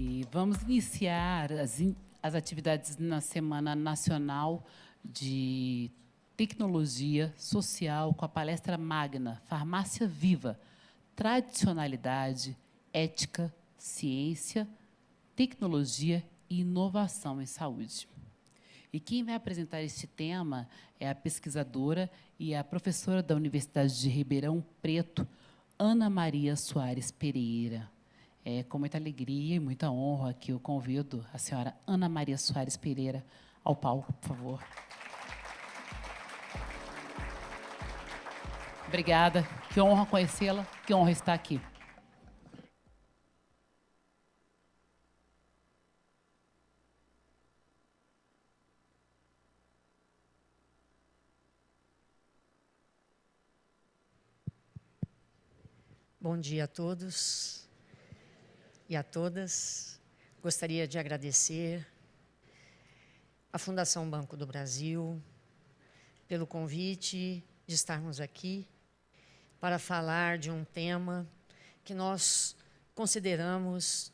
E vamos iniciar as atividades na Semana Nacional de Tecnologia Social com a palestra magna Farmácia Viva, Tradicionalidade, Ética, Ciência, Tecnologia e Inovação em Saúde. E quem vai apresentar este tema é a pesquisadora e a professora da Universidade de Ribeirão Preto, Ana Maria Soares Pereira. Com muita alegria e muita honra que eu convido a senhora Ana Maria Soares Pereira ao palco, por favor. Obrigada. Que honra conhecê-la, que honra estar aqui. Bom dia a todos e a todas. Gostaria de agradecer à Fundação Banco do Brasil pelo convite de estarmos aqui para falar de um tema que nós consideramos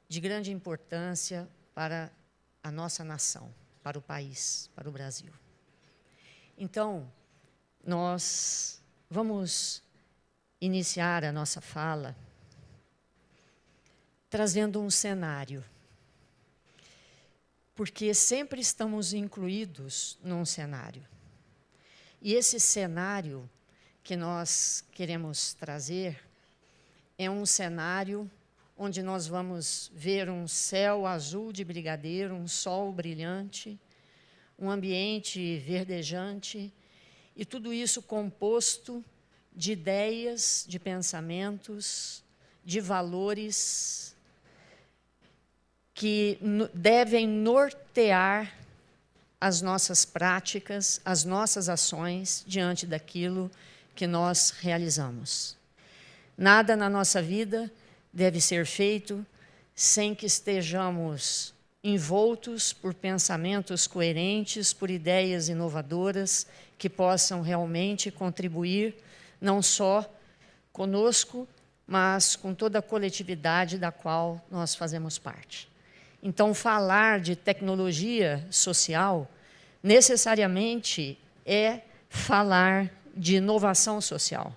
de grande importância para a nossa nação, para o país, para o Brasil. Então, nós vamos iniciar a nossa fala trazendo um cenário, porque sempre estamos incluídos num cenário. E esse cenário que nós queremos trazer é um cenário onde nós vamos ver um céu azul de brigadeiro, um sol brilhante, um ambiente verdejante, e tudo isso composto de ideias, de pensamentos, de valores que devem nortear as nossas práticas, as nossas ações diante daquilo que nós realizamos. Nada na nossa vida deve ser feito sem que estejamos envoltos por pensamentos coerentes, por ideias inovadoras que possam realmente contribuir não só conosco, mas com toda a coletividade da qual nós fazemos parte. Então, falar de tecnologia social necessariamente é falar de inovação social,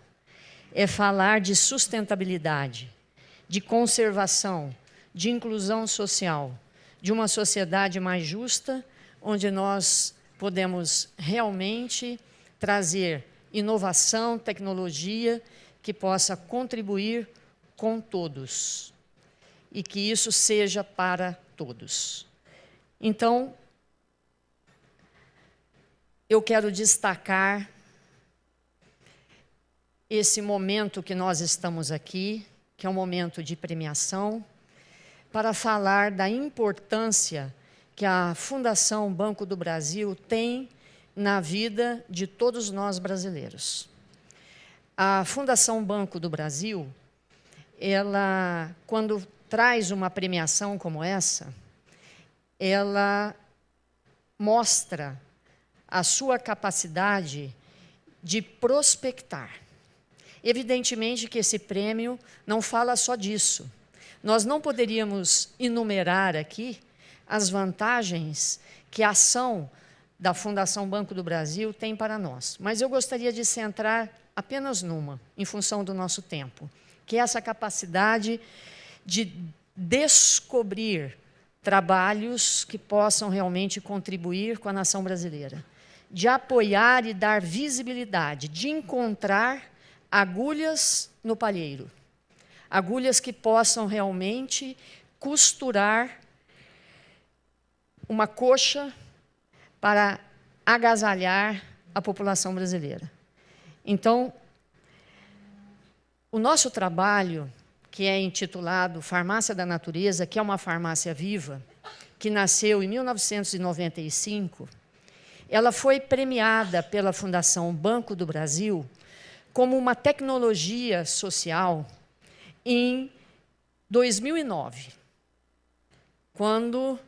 é falar de sustentabilidade, de conservação, de inclusão social, de uma sociedade mais justa, onde nós podemos realmente trazer inovação, tecnologia, que possa contribuir com todos e que isso seja para todos. Então, eu quero destacar esse momento que nós estamos aqui, que é um momento de premiação, para falar da importância que a Fundação Banco do Brasil tem na vida de todos nós brasileiros. A Fundação Banco do Brasil, ela, quando traz uma premiação como essa, ela mostra a sua capacidade de prospectar. Evidentemente que esse prêmio não fala só disso. Nós não poderíamos enumerar aqui as vantagens que a ação da Fundação Banco do Brasil tem para nós. Mas eu gostaria de centrar apenas numa, em função do nosso tempo, que é essa capacidade de descobrir trabalhos que possam realmente contribuir com a nação brasileira, de apoiar e dar visibilidade, de encontrar agulhas no palheiro, agulhas que possam realmente costurar uma coxa para agasalhar a população brasileira. Então, o nosso trabalho, que é intitulado Farmácia da Natureza, que é uma farmácia viva, que nasceu em 1995, ela foi premiada pela Fundação Banco do Brasil como uma tecnologia social em 2009, quando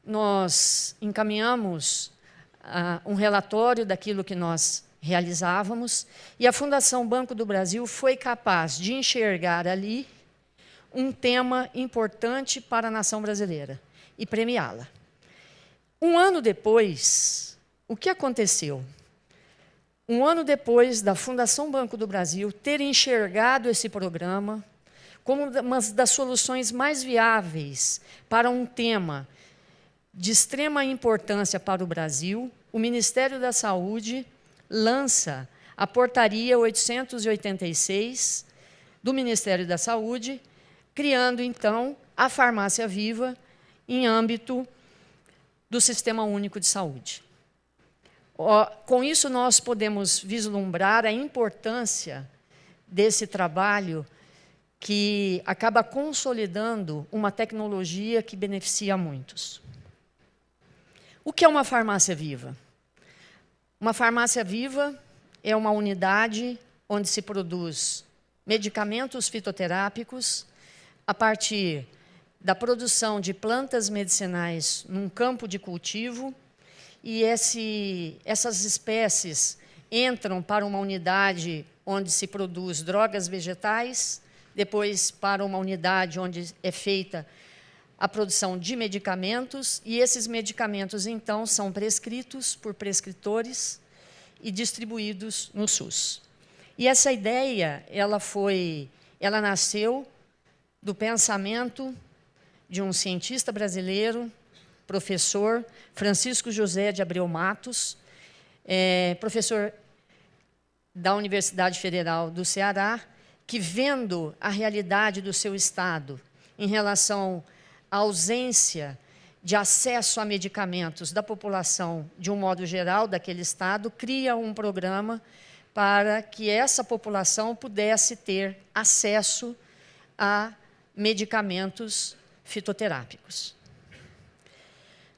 nós encaminhamos um relatório daquilo que nós realizávamos, e a Fundação Banco do Brasil foi capaz de enxergar ali um tema importante para a nação brasileira e premiá-la. Um ano depois, o que aconteceu? Um ano depois da Fundação Banco do Brasil ter enxergado esse programa como uma das soluções mais viáveis para um tema de extrema importância para o Brasil, o Ministério da Saúde lança a Portaria 886 do Ministério da Saúde, criando, então, a Farmácia Viva em âmbito do Sistema Único de Saúde. Com isso, nós podemos vislumbrar a importância desse trabalho que acaba consolidando uma tecnologia que beneficia a muitos. O que é uma farmácia viva? Uma farmácia viva é uma unidade onde se produz medicamentos fitoterápicos a partir da produção de plantas medicinais num campo de cultivo, e essas espécies entram para uma unidade onde se produz drogas vegetais, depois para uma unidade onde é feita a produção de medicamentos, e esses medicamentos, então, são prescritos por prescritores e distribuídos no SUS. E essa ideia, ela nasceu do pensamento de um cientista brasileiro, professor Francisco José de Abreu Matos, professor da Universidade Federal do Ceará, que, vendo a realidade do seu estado em relação à ausência de acesso a medicamentos da população, de um modo geral, daquele estado, cria um programa para que essa população pudesse ter acesso a medicamentos fitoterápicos.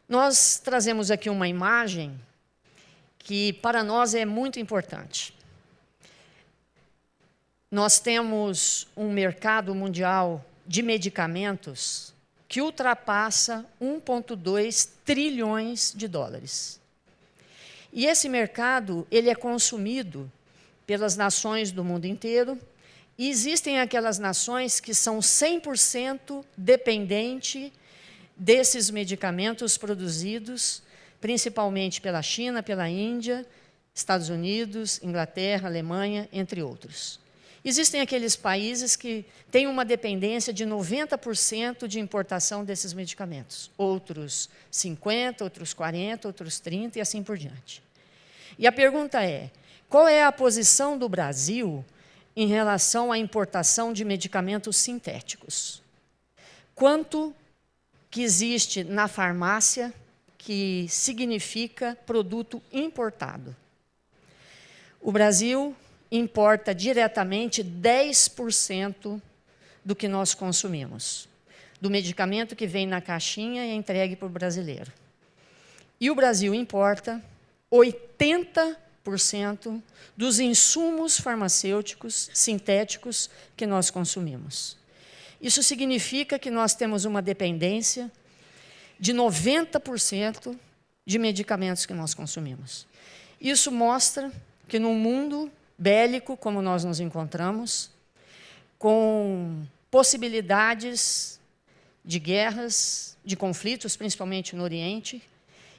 Nós trazemos aqui uma imagem que, para nós, é muito importante. Nós temos um mercado mundial de medicamentos que ultrapassa 1,2 trilhões de dólares. E esse mercado, ele é consumido pelas nações do mundo inteiro, e existem aquelas nações que são 100% dependentes desses medicamentos produzidos, principalmente pela China, pela Índia, Estados Unidos, Inglaterra, Alemanha, entre outros. Existem aqueles países que têm uma dependência de 90% de importação desses medicamentos, outros 50%, outros 40%, outros 30% e assim por diante. E a pergunta é, qual é a posição do Brasil em relação à importação de medicamentos sintéticos? Quanto que existe na farmácia que significa produto importado? O Brasil importa diretamente 10% do que nós consumimos, do medicamento que vem na caixinha e é entregue para o brasileiro. E o Brasil importa 80% dos insumos farmacêuticos sintéticos que nós consumimos. Isso significa que nós temos uma dependência de 90% de medicamentos que nós consumimos. Isso mostra que num mundo bélico, como nós nos encontramos, com possibilidades de guerras, de conflitos, principalmente no Oriente,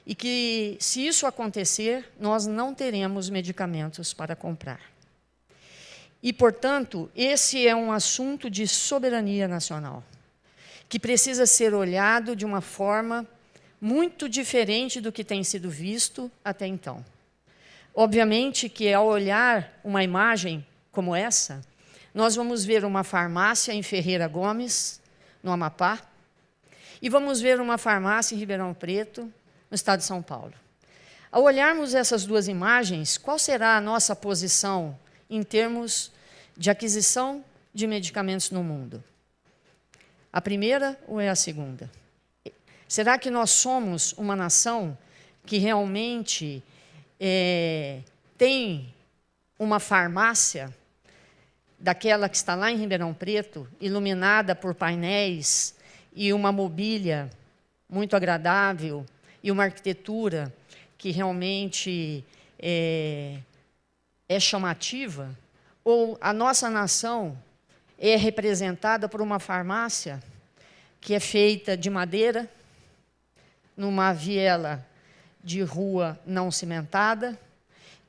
e que, se isso acontecer, nós não teremos medicamentos para comprar. E, portanto, esse é um assunto de soberania nacional, que precisa ser olhado de uma forma muito diferente do que tem sido visto até então. Obviamente que, ao olhar uma imagem como essa, nós vamos ver uma farmácia em Ferreira Gomes, no Amapá, e vamos ver uma farmácia em Ribeirão Preto, no estado de São Paulo. Ao olharmos essas duas imagens, qual será a nossa posição em termos de aquisição de medicamentos no mundo? A primeira ou é a segunda? Será que nós somos uma nação que realmente tem uma farmácia, daquela que está lá em Ribeirão Preto, iluminada por painéis e uma mobília muito agradável e uma arquitetura que realmente é chamativa? Ou a nossa nação é representada por uma farmácia que é feita de madeira, numa viela de rua não cimentada,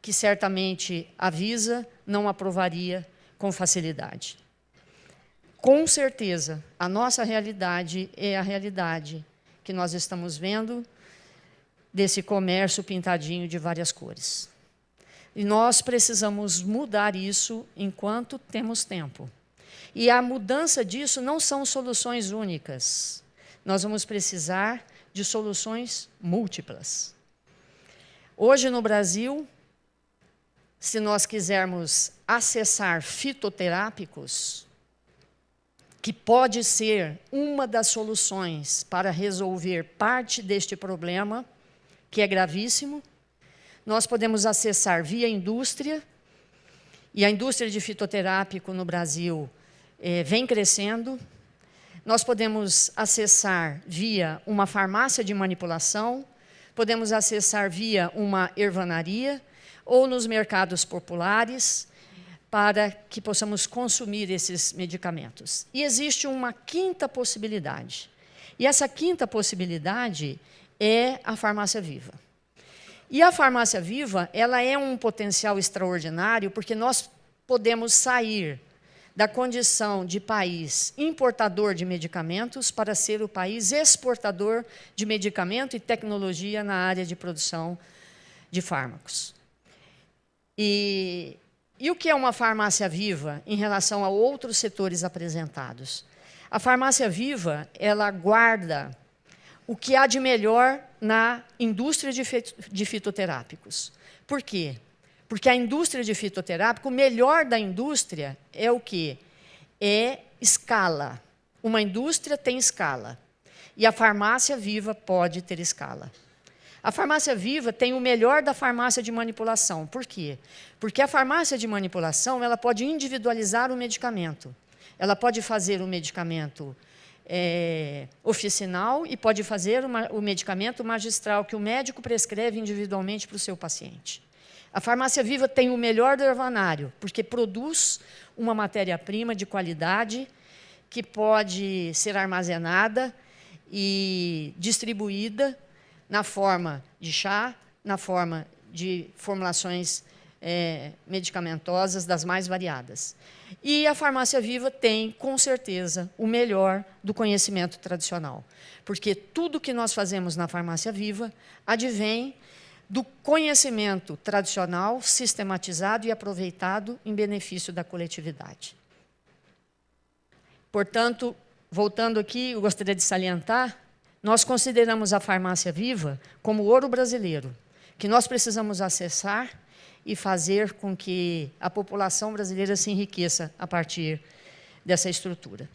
que certamente a Visa não aprovaria com facilidade. Com certeza, a nossa realidade é a realidade que nós estamos vendo desse comércio pintadinho de várias cores. E nós precisamos mudar isso enquanto temos tempo. E a mudança disso não são soluções únicas. Nós vamos precisar de soluções múltiplas. Hoje, no Brasil, se nós quisermos acessar fitoterápicos, que pode ser uma das soluções para resolver parte deste problema, que é gravíssimo, nós podemos acessar via indústria, e a indústria de fitoterápico no Brasil vem crescendo. Nós podemos acessar via uma farmácia de manipulação, podemos acessar via uma ervanaria ou nos mercados populares para que possamos consumir esses medicamentos. E existe uma quinta possibilidade. E essa quinta possibilidade é a farmácia viva. E a farmácia viva, ela é um potencial extraordinário porque nós podemos sair da condição de país importador de medicamentos para ser o país exportador de medicamento e tecnologia na área de produção de fármacos. E o que é uma farmácia viva em relação a outros setores apresentados? A farmácia viva, ela guarda o que há de melhor na indústria de fitoterápicos. Por quê? Porque a indústria de fitoterápico, o melhor da indústria é o quê? É escala. Uma indústria tem escala. E a farmácia viva pode ter escala. A farmácia viva tem o melhor da farmácia de manipulação. Por quê? Porque a farmácia de manipulação ela pode individualizar o medicamento. Ela pode fazer o medicamento oficinal e pode fazer o medicamento magistral, que o médico prescreve individualmente para o seu paciente. A farmácia viva tem o melhor do ervanário, porque produz uma matéria-prima de qualidade que pode ser armazenada e distribuída na forma de chá, na forma de formulações medicamentosas das mais variadas. E a farmácia viva tem, com certeza, o melhor do conhecimento tradicional, porque tudo que nós fazemos na farmácia viva advém do conhecimento tradicional, sistematizado e aproveitado em benefício da coletividade. Portanto, voltando aqui, eu gostaria de salientar, nós consideramos a farmácia viva como ouro brasileiro, que nós precisamos acessar e fazer com que a população brasileira se enriqueça a partir dessa estrutura.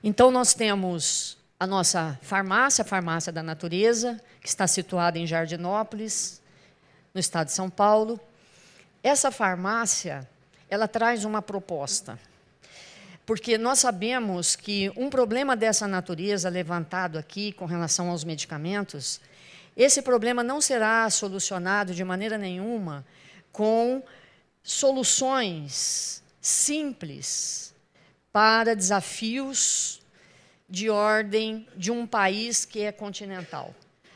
Então, nós temos a nossa farmácia, a Farmácia da Natureza, que está situada em Jardinópolis, no estado de São Paulo. Essa farmácia, ela traz uma proposta, porque nós sabemos que um problema dessa natureza levantado aqui com relação aos medicamentos, esse problema não será solucionado de maneira nenhuma com soluções simples para desafios de ordem de um país que é continental.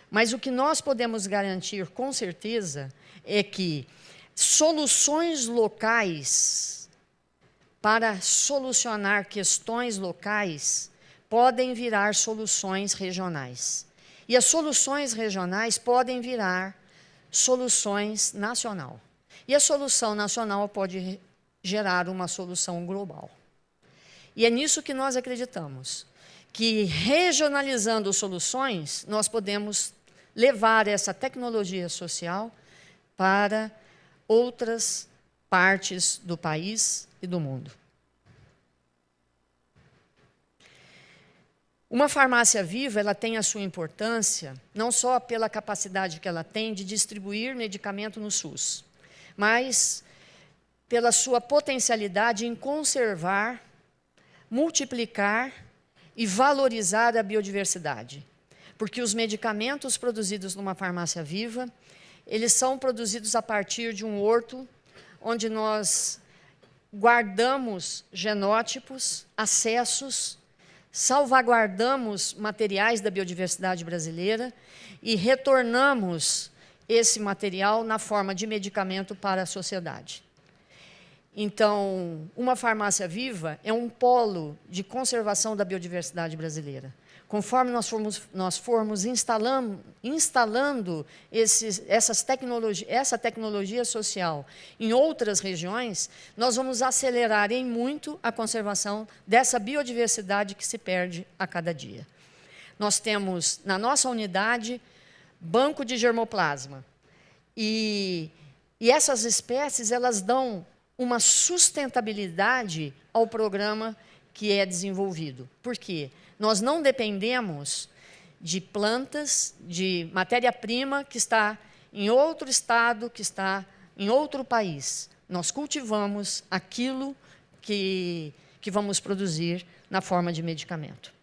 Mas o que nós podemos garantir com certeza é que soluções locais para solucionar questões locais podem virar soluções regionais. E as soluções regionais podem virar soluções nacional. E a solução nacional pode gerar uma solução global. E é nisso que nós acreditamos, que regionalizando soluções, nós podemos levar essa tecnologia social para outras partes do país e do mundo. Uma farmácia viva, ela tem a sua importância, não só pela capacidade que ela tem de distribuir medicamento no SUS, mas pela sua potencialidade em conservar, multiplicar e valorizar a biodiversidade. Porque os medicamentos produzidos numa farmácia viva, eles são produzidos a partir de um horto, onde nós guardamos genótipos, acessos, salvaguardamos materiais da biodiversidade brasileira e retornamos esse material na forma de medicamento para a sociedade. Então, uma farmácia viva é um polo de conservação da biodiversidade brasileira. Conforme nós formos instalando essa tecnologia social em outras regiões, nós vamos acelerar em muito a conservação dessa biodiversidade que se perde a cada dia. Nós temos, na nossa unidade, banco de germoplasma. E essas espécies, elas dão uma sustentabilidade ao programa que é desenvolvido. Por quê? Nós não dependemos de plantas, de matéria-prima que está em outro estado, que está em outro país. Nós cultivamos aquilo que vamos produzir na forma de medicamento.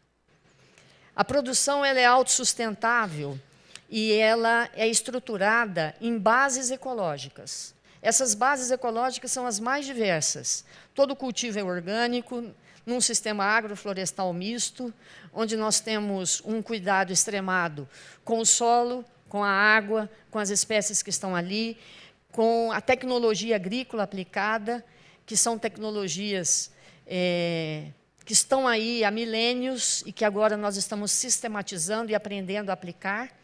A produção ela é autossustentável e ela é estruturada em bases ecológicas. Essas bases ecológicas são as mais diversas. Todo cultivo é orgânico, num sistema agroflorestal misto, onde nós temos um cuidado extremado com o solo, com a água, com as espécies que estão ali, com a tecnologia agrícola aplicada, que são tecnologias que estão aí há milênios e que agora nós estamos sistematizando e aprendendo a aplicar.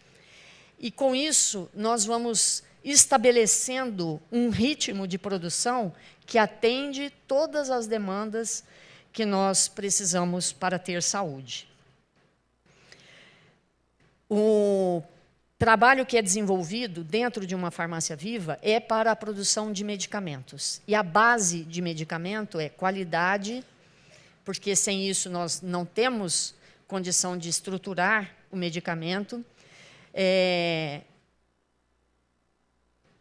E, com isso, nós vamos estabelecendo um ritmo de produção que atende todas as demandas que nós precisamos para ter saúde. O trabalho que é desenvolvido dentro de uma farmácia viva é para a produção de medicamentos. E a base de medicamento é qualidade, porque sem isso nós não temos condição de estruturar o medicamento.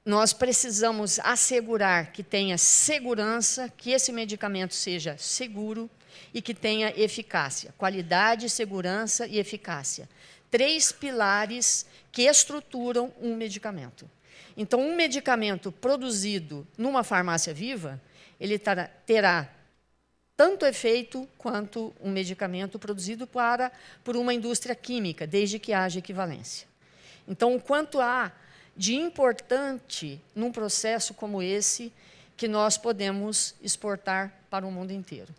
Nós precisamos assegurar que tenha segurança, que esse medicamento seja seguro e que tenha eficácia. Qualidade, segurança e eficácia. 3 pilares que estruturam um medicamento. Então, um medicamento produzido numa farmácia viva, ele terá tanto efeito quanto um medicamento produzido por uma indústria química, desde que haja equivalência. Então, o quanto há de importante num processo como esse que nós podemos exportar para o mundo inteiro.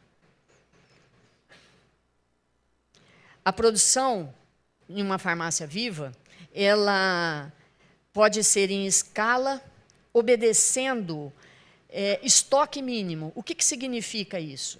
A produção em uma farmácia viva, ela pode ser em escala, obedecendo estoque mínimo. O que significa isso?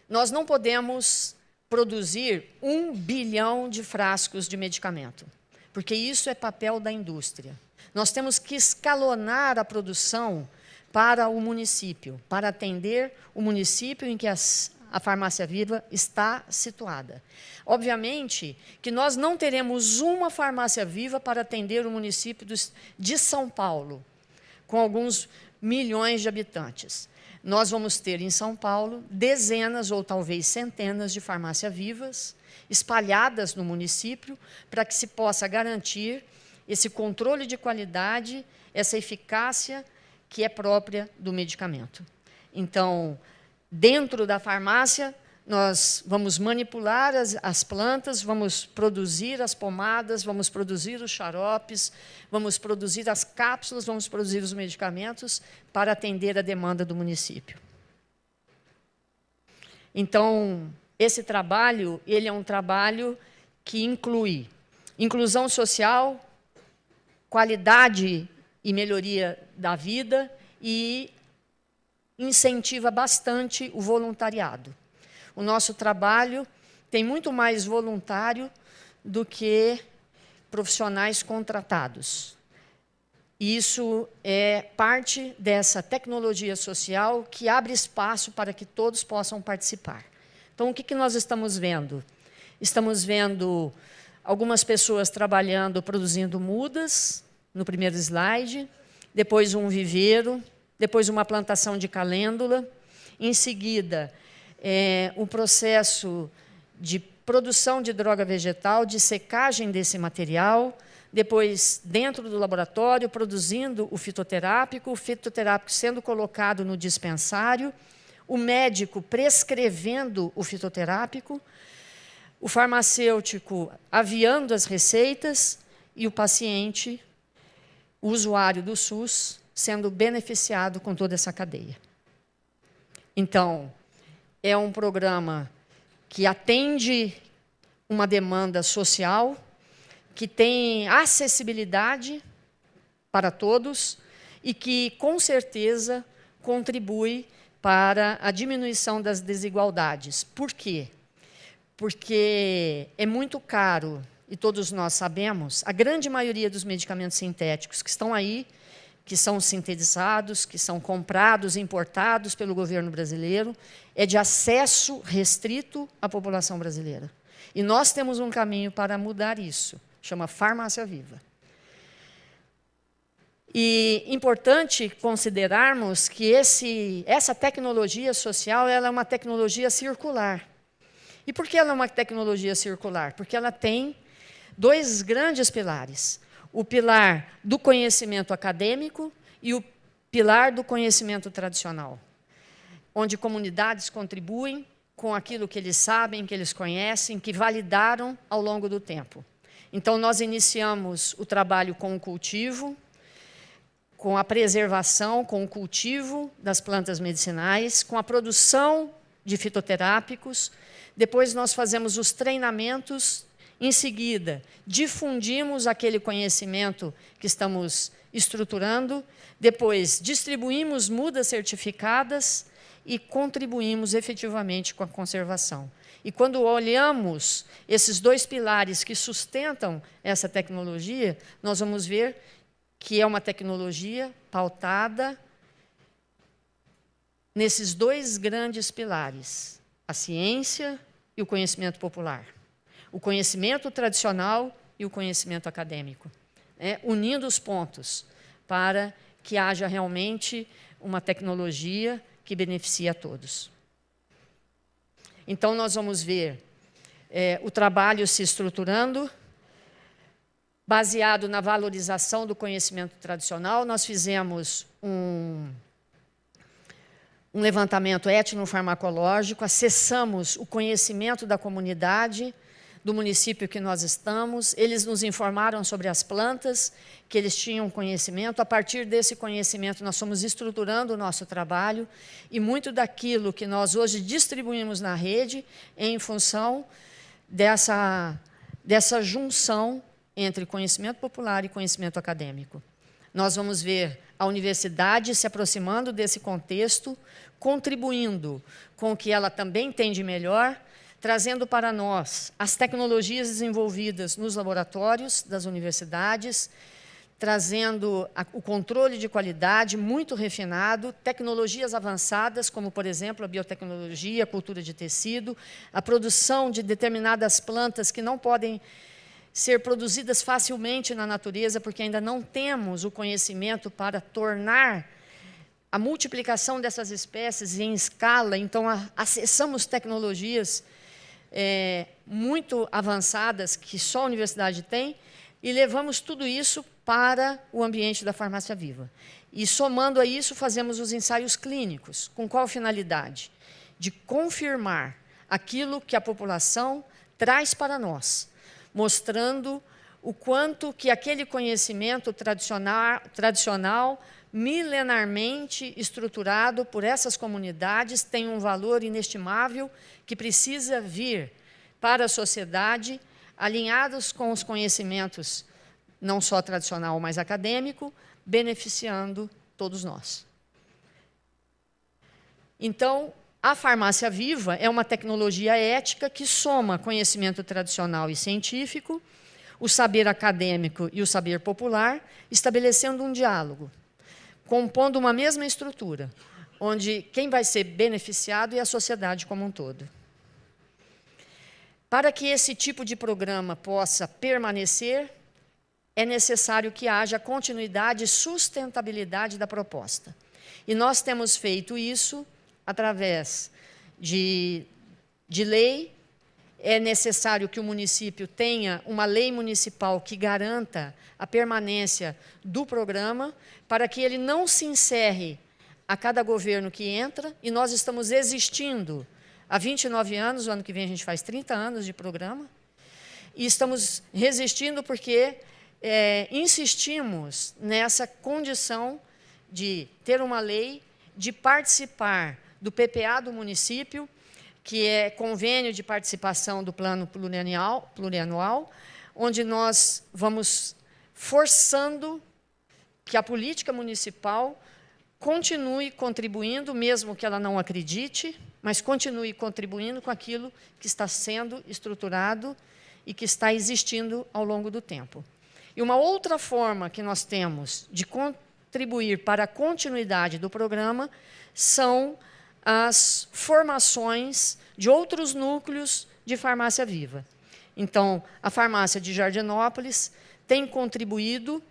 Nós não podemos produzir 1 bilhão de frascos de medicamento, porque isso é papel da indústria. Nós temos que escalonar a produção para o município, para atender o município em que a farmácia viva está situada. Obviamente que nós não teremos uma farmácia viva para atender o município de São Paulo, com alguns milhões de habitantes. Nós vamos ter em São Paulo dezenas ou talvez centenas de farmácias vivas espalhadas no município para que se possa garantir esse controle de qualidade, essa eficácia que é própria do medicamento. Então, dentro da farmácia, nós vamos manipular as plantas, vamos produzir as pomadas, vamos produzir os xaropes, vamos produzir as cápsulas, vamos produzir os medicamentos para atender a demanda do município. Então, esse trabalho, ele é um trabalho que inclui inclusão social, qualidade e melhoria da vida e incentiva bastante o voluntariado. O nosso trabalho tem muito mais voluntário do que profissionais contratados. Isso é parte dessa tecnologia social que abre espaço para que todos possam participar. Então, o que nós estamos vendo? Estamos vendo algumas pessoas trabalhando, produzindo mudas, no primeiro slide, depois um viveiro, depois uma plantação de calêndula, em seguida, um processo de produção de droga vegetal, de secagem desse material, depois dentro do laboratório, produzindo o fitoterápico sendo colocado no dispensário, o médico prescrevendo o fitoterápico, o farmacêutico aviando as receitas e o paciente, o usuário do SUS, sendo beneficiado com toda essa cadeia. Então, é um programa que atende uma demanda social, que tem acessibilidade para todos e que, com certeza, contribui para a diminuição das desigualdades. Por quê? Porque é muito caro, e todos nós sabemos, a grande maioria dos medicamentos sintéticos que estão aí, que são sintetizados, que são comprados, importados pelo governo brasileiro, é de acesso restrito à população brasileira. E nós temos um caminho para mudar isso, chama Farmácia Viva. E importante considerarmos que essa tecnologia social ela é uma tecnologia circular. E por que ela é uma tecnologia circular? Porque ela tem dois grandes pilares. O pilar do conhecimento acadêmico e o pilar do conhecimento tradicional, onde comunidades contribuem com aquilo que eles sabem, que eles conhecem, que validaram ao longo do tempo. Então, nós iniciamos o trabalho com o cultivo, com a preservação, com o cultivo das plantas medicinais, com a produção de fitoterápicos. Depois, nós fazemos os treinamentos. Em seguida, difundimos aquele conhecimento que estamos estruturando. Depois, distribuímos mudas certificadas e contribuímos efetivamente com a conservação. E quando olhamos esses dois pilares que sustentam essa tecnologia, nós vamos ver que é uma tecnologia pautada nesses dois grandes pilares, a ciência e o conhecimento popular. O conhecimento tradicional e o conhecimento acadêmico, unindo os pontos para que haja realmente uma tecnologia que beneficie a todos. Então, nós vamos ver o trabalho se estruturando, baseado na valorização do conhecimento tradicional. Nós fizemos um levantamento etnofarmacológico, acessamos o conhecimento da comunidade, do município que nós estamos, eles nos informaram sobre as plantas, que eles tinham conhecimento. A partir desse conhecimento, nós fomos estruturando o nosso trabalho, e muito daquilo que nós hoje distribuímos na rede é em função dessa junção entre conhecimento popular e conhecimento acadêmico. Nós vamos ver a universidade se aproximando desse contexto, contribuindo com o que ela também tem de melhor, trazendo para nós as tecnologias desenvolvidas nos laboratórios das universidades, trazendo o controle de qualidade muito refinado, tecnologias avançadas, como, por exemplo, a biotecnologia, a cultura de tecido, a produção de determinadas plantas que não podem ser produzidas facilmente na natureza, porque ainda não temos o conhecimento para tornar a multiplicação dessas espécies em escala. Então, acessamos tecnologias muito avançadas que só a universidade tem e levamos tudo isso para o ambiente da Farmácia Viva. E, somando a isso, fazemos os ensaios clínicos. Com qual finalidade? De confirmar aquilo que a população traz para nós, mostrando o quanto que aquele conhecimento tradicional milenarmente estruturado por essas comunidades tem um valor inestimável que precisa vir para a sociedade, alinhados com os conhecimentos não só tradicional, mas acadêmico, beneficiando todos nós. Então, a Farmácia Viva é uma tecnologia ética que soma conhecimento tradicional e científico, o saber acadêmico e o saber popular, estabelecendo um diálogo, compondo uma mesma estrutura, onde quem vai ser beneficiado é a sociedade como um todo. Para que esse tipo de programa possa permanecer, é necessário que haja continuidade e sustentabilidade da proposta. E nós temos feito isso através de lei, é necessário que o município tenha uma lei municipal que garanta a permanência do programa, para que ele não se encerre a cada governo que entra, e nós estamos existindo há 29 anos, o ano que vem a gente faz 30 anos de programa, e estamos resistindo porque insistimos nessa condição de ter uma lei, de participar do PPA do município, que é convênio de participação do plano plurianual, onde nós vamos forçando que a política municipal continue contribuindo, mesmo que ela não acredite, mas continue contribuindo com aquilo que está sendo estruturado e que está existindo ao longo do tempo. E uma outra forma que nós temos de contribuir para a continuidade do programa são as formações de outros núcleos de farmácia viva. Então, a farmácia de Jardinópolis tem contribuído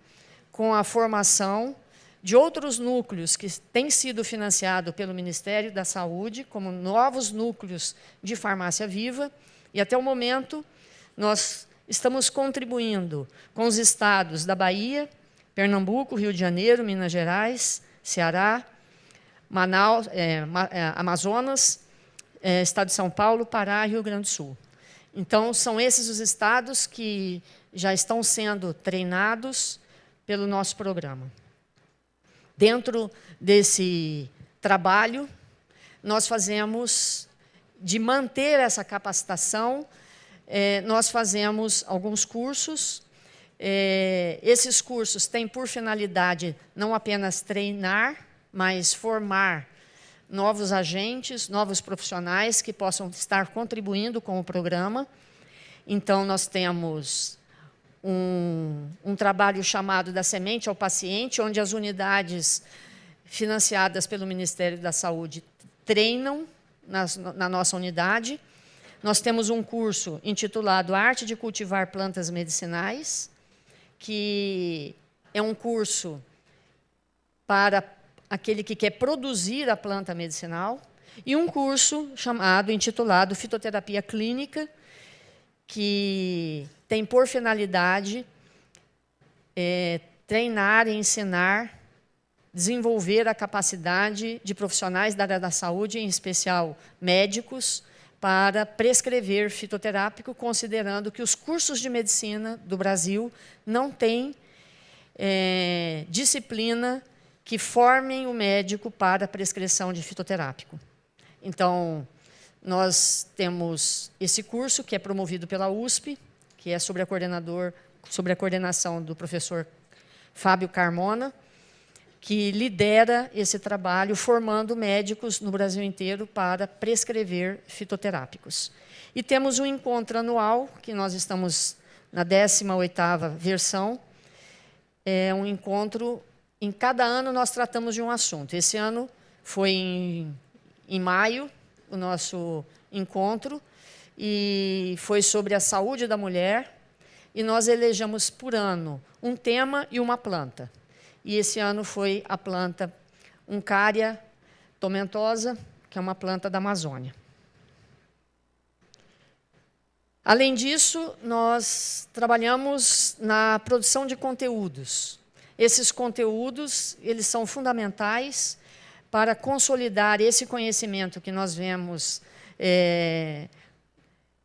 com a formação de outros núcleos que têm sido financiados pelo Ministério da Saúde, como novos núcleos de farmácia viva, e até o momento nós estamos contribuindo com os estados da Bahia, Pernambuco, Rio de Janeiro, Minas Gerais, Ceará, Manaus, Amazonas, Estado de São Paulo, Pará e Rio Grande do Sul. Então, são esses os estados que já estão sendo treinados pelo nosso programa. Dentro desse trabalho, nós fazemos, de manter essa capacitação, nós fazemos alguns cursos. Esses cursos têm por finalidade não apenas treinar, mas formar novos agentes, novos profissionais que possam estar contribuindo com o programa. Então, nós temos um trabalho chamado da Semente ao Paciente, onde as unidades financiadas pelo Ministério da Saúde treinam na nossa unidade. Nós temos um curso intitulado Arte de Cultivar Plantas Medicinais, que é um curso para aquele que quer produzir a planta medicinal, e um curso intitulado Fitoterapia Clínica, que tem por finalidade treinar e ensinar, desenvolver a capacidade de profissionais da área da saúde, em especial médicos, para prescrever fitoterápico, considerando que os cursos de medicina do Brasil não têm disciplina que formem o médico para a prescrição de fitoterápico. Então, nós temos esse curso, que é promovido pela USP, que é sobre a coordenação do professor Fábio Carmona, que lidera esse trabalho, formando médicos no Brasil inteiro para prescrever fitoterápicos. E temos um encontro anual, que nós estamos na 18ª versão. É um encontro, em cada ano nós tratamos de um assunto. Esse ano foi em maio, o nosso encontro, e foi sobre a saúde da mulher, e nós elegemos por ano um tema e uma planta. E esse ano foi a planta Uncária tomentosa, que é uma planta da Amazônia. Além disso, nós trabalhamos na produção de conteúdos. Esses conteúdos, eles são fundamentais para consolidar esse conhecimento que nós vemos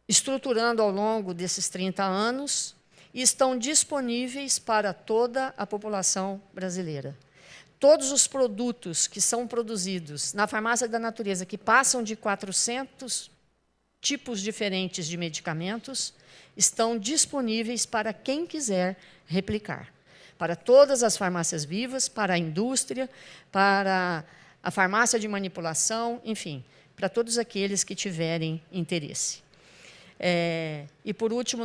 estruturando ao longo desses 30 anos, e estão disponíveis para toda a população brasileira. Todos os produtos que são produzidos na farmácia da natureza, que passam de 400 tipos diferentes de medicamentos, estão disponíveis para quem quiser replicar. Para todas as farmácias vivas, para a indústria, para a farmácia de manipulação, enfim, para todos aqueles que tiverem interesse. E, por último,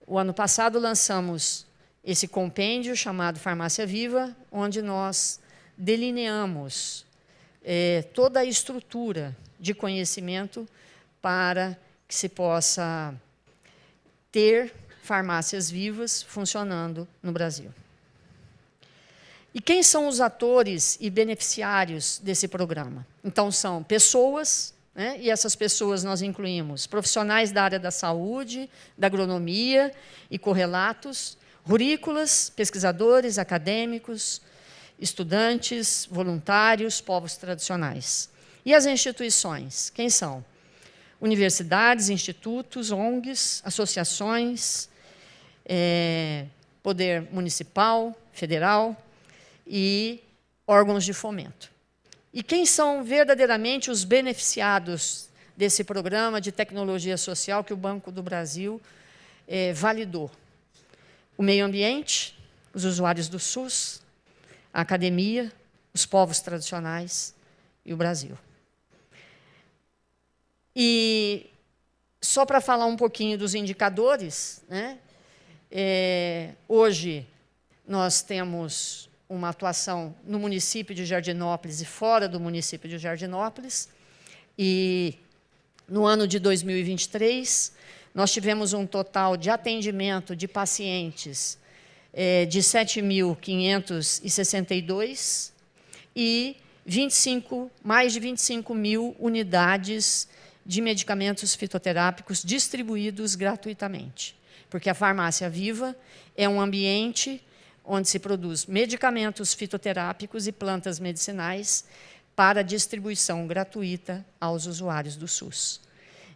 o ano passado, lançamos esse compêndio chamado Farmácia Viva, onde nós delineamos toda a estrutura de conhecimento para que se possa ter farmácias vivas funcionando no Brasil. E quem são os atores e beneficiários desse programa? Então, são pessoas né? E essas pessoas nós incluímos profissionais da área da saúde, da agronomia e correlatos, rurícolas, pesquisadores, acadêmicos, estudantes, voluntários, povos tradicionais. E as instituições? Quem são? Universidades, institutos, ONGs, associações, poder municipal, federal e órgãos de fomento. E quem são verdadeiramente os beneficiados desse programa de tecnologia social que o Banco do Brasil validou? O meio ambiente, os usuários do SUS, a academia, os povos tradicionais e o Brasil. E, só para falar um pouquinho dos indicadores, né, hoje nós temos uma atuação no município de Jardinópolis e fora do município de Jardinópolis. E, no ano de 2023, nós tivemos um total de atendimento de pacientes de 7.562 e mais de 25 mil unidades de medicamentos fitoterápicos distribuídos gratuitamente. Porque a farmácia viva é um ambiente onde se produz medicamentos fitoterápicos e plantas medicinais para distribuição gratuita aos usuários do SUS.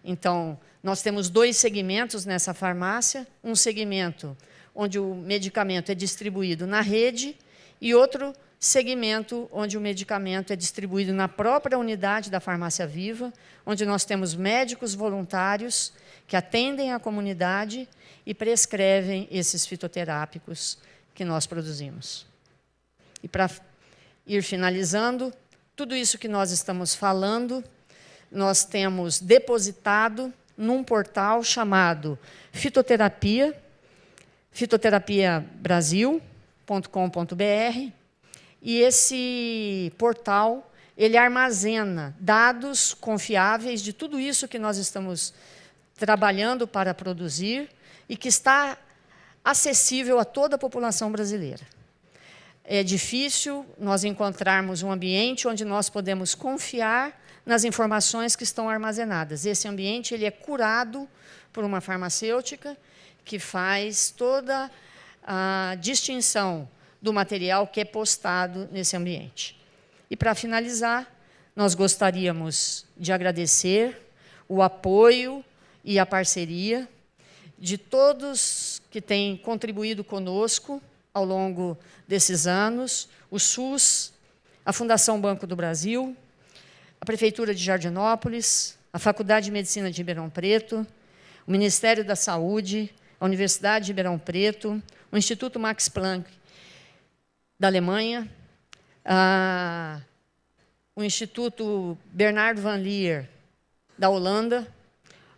Então, nós temos 2 segmentos nessa farmácia, um segmento onde o medicamento é distribuído na rede e outro segmento onde o medicamento é distribuído na própria unidade da farmácia viva, onde nós temos médicos voluntários que atendem a comunidade e prescrevem esses fitoterápicos que nós produzimos. E, para ir finalizando, tudo isso que nós estamos falando, nós temos depositado num portal chamado fitoterapiabrasil.com.br, e esse portal ele armazena dados confiáveis de tudo isso que nós estamos trabalhando para produzir e que está acessível a toda a população brasileira. É difícil nós encontrarmos um ambiente onde nós podemos confiar nas informações que estão armazenadas. Esse ambiente ele é curado por uma farmacêutica que faz toda a distinção do material que é postado nesse ambiente. E, para finalizar, nós gostaríamos de agradecer o apoio e a parceria de todos que têm contribuído conosco ao longo desses anos, o SUS, a Fundação Banco do Brasil, a Prefeitura de Jardinópolis, a Faculdade de Medicina de Ribeirão Preto, o Ministério da Saúde, a Universidade de Ribeirão Preto, o Instituto Max Planck da Alemanha, o Instituto Bernard van Leer da Holanda,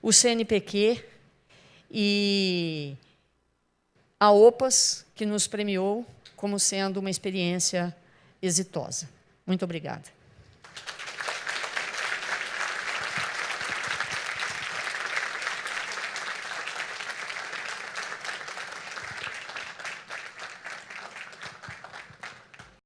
o CNPq e a OPAS, que nos premiou como sendo uma experiência exitosa. Muito obrigada.